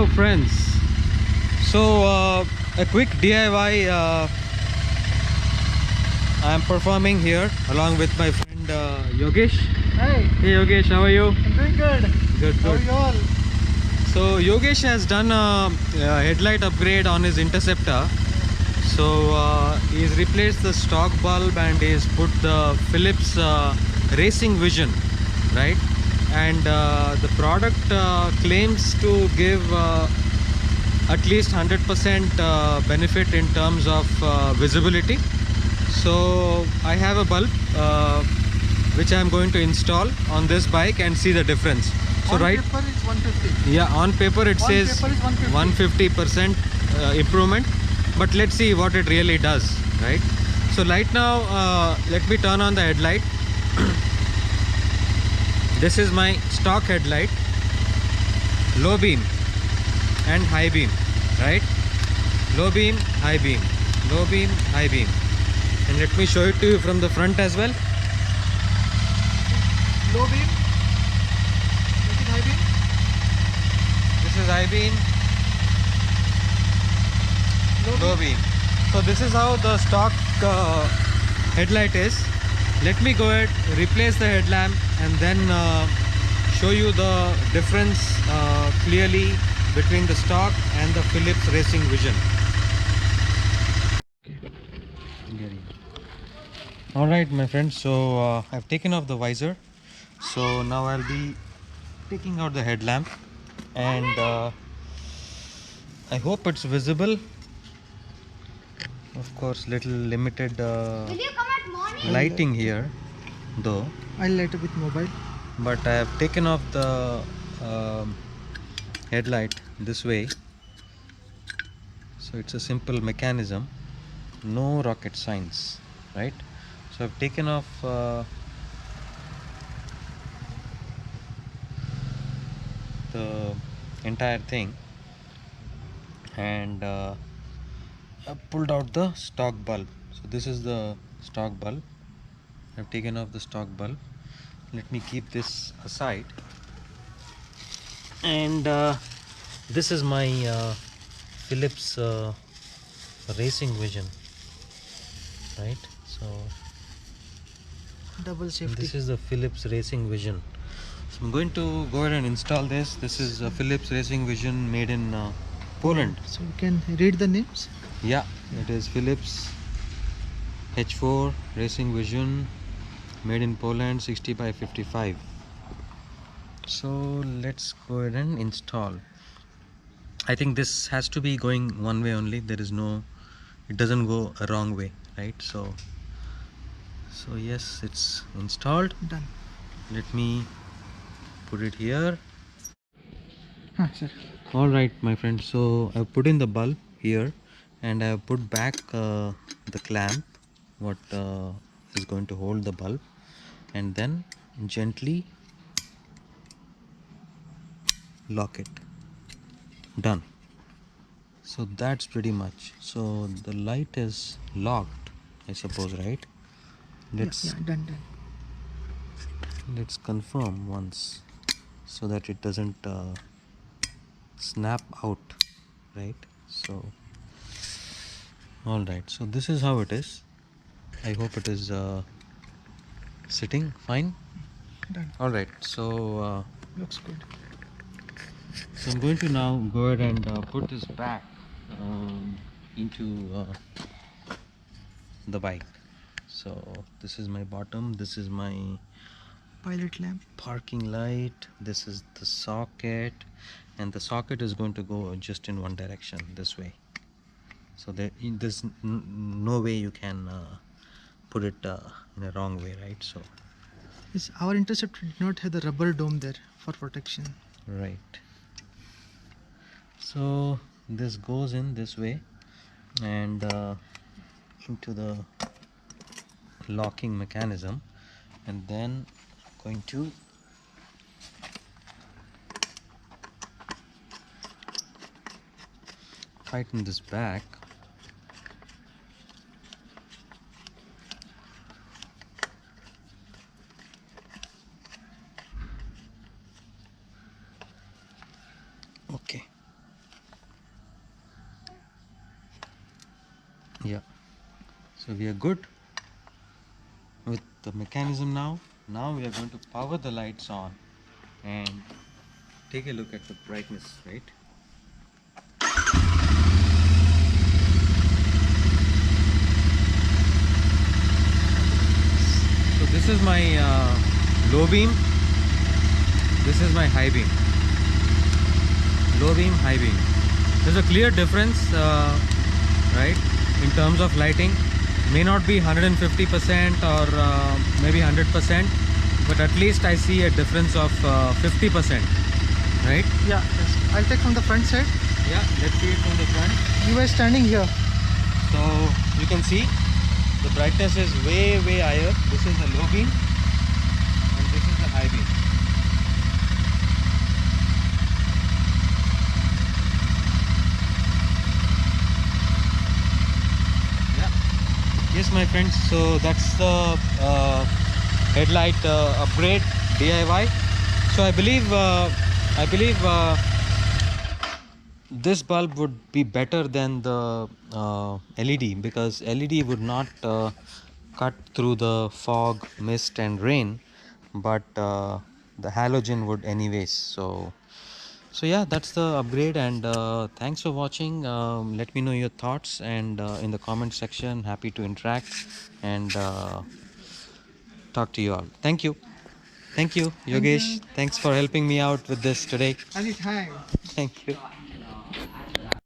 Hello friends. So a quick DIY I am performing here along with my friend Yogesh. Hi, Hey Yogesh, how are you? I'm doing good. Good, How are good. you all? So Yogesh has done a headlight upgrade on his Interceptor. So he's replaced the stock bulb and he's put the Philips Racing Vision, right? And the product claims to give at least 100% benefit in terms of visibility. So I have a bulb which I am going to install on this bike and see the difference. So On right, paper it's 150. yeah, on paper it On says paper is 150. 150% improvement, but let's see what it really does, right? So right now let me turn on the headlight. This is my stock headlight, low beam and high beam, right? Low beam, high beam, low beam, high beam. And let me show it to you from the front as well. Low beam. Make it high beam. This is high beam, low beam. So this is how the stock headlight is. Let me go ahead, replace the headlamp and then show you the difference clearly between the stock and the Philips Racing Vision. Alright my friends, so I've taken off the visor. So now I'll be taking out the headlamp and I hope it's visible. Of course, little limited lighting here though, I'll light up with mobile. but I have taken off the headlight this way. So it's a simple mechanism, no rocket science, right? So I've taken off the entire thing and I've pulled out the stock bulb. So this is the stock bulb. I've taken off the stock bulb. Let me keep this aside. And this is my Philips Racing Vision, right? So Double safety. this is the Philips Racing Vision. So I'm going to go ahead and install this. This is a Philips Racing Vision made in Poland. So you can read the names. Yeah, it is Philips H4 Racing Vision made in Poland, 60 by 55. So let's go ahead and install. I think this has to be going one way only. There is no, it doesn't go a wrong way, right? So yes, it's installed. Done. Let me put it here. Sir. All right my friend, so I've put in the bulb here and I've put back the clamp what is going to hold the bulb, and then gently lock it. Done. So that's pretty much. So the light is locked, I suppose, right? Let's Yeah, done. let's confirm once so that it doesn't snap out, right? So all right, so this is how it is. I hope it is sitting fine. Done. All right, so Looks good. so I'm going to now go ahead and put this back into the bike. So this is my bottom, this is my Pilot lamp. parking light, this is the socket, and the socket is going to go just in one direction, this way. So there's no way you can put it in a wrong way, right? So Yes, our Interceptor did not have the rubber dome there for protection. right, so this goes in this way and into the locking mechanism, and then going to tighten this back. Okay, Yeah. So we are good with the mechanism now. Now we are going to power the lights on and take a look at the brightness, right? So this is my low beam. This is my high beam. Low beam, high beam. There's a clear difference, right, in terms of lighting. May not be 150% or maybe 100%, but at least I see a difference of 50%, right? Yeah, yes. I'll take from the front side. Yeah, let's see it from the front. You were standing here. So you can see the brightness is way higher. This is the low beam and this is the high beam. Yeah. Yes, my friends. So that's the headlight upgrade DIY. So I believe this bulb would be better than the LED, because LED would not cut through the fog, mist and rain, but the halogen would anyways. So yeah, that's the upgrade, and thanks for watching. Let me know your thoughts, and in the comment section, happy to interact and talk to you all. Thank you. Thank you, Thank you. Yogesh. Thanks for helping me out with this today. Anytime. Thank you.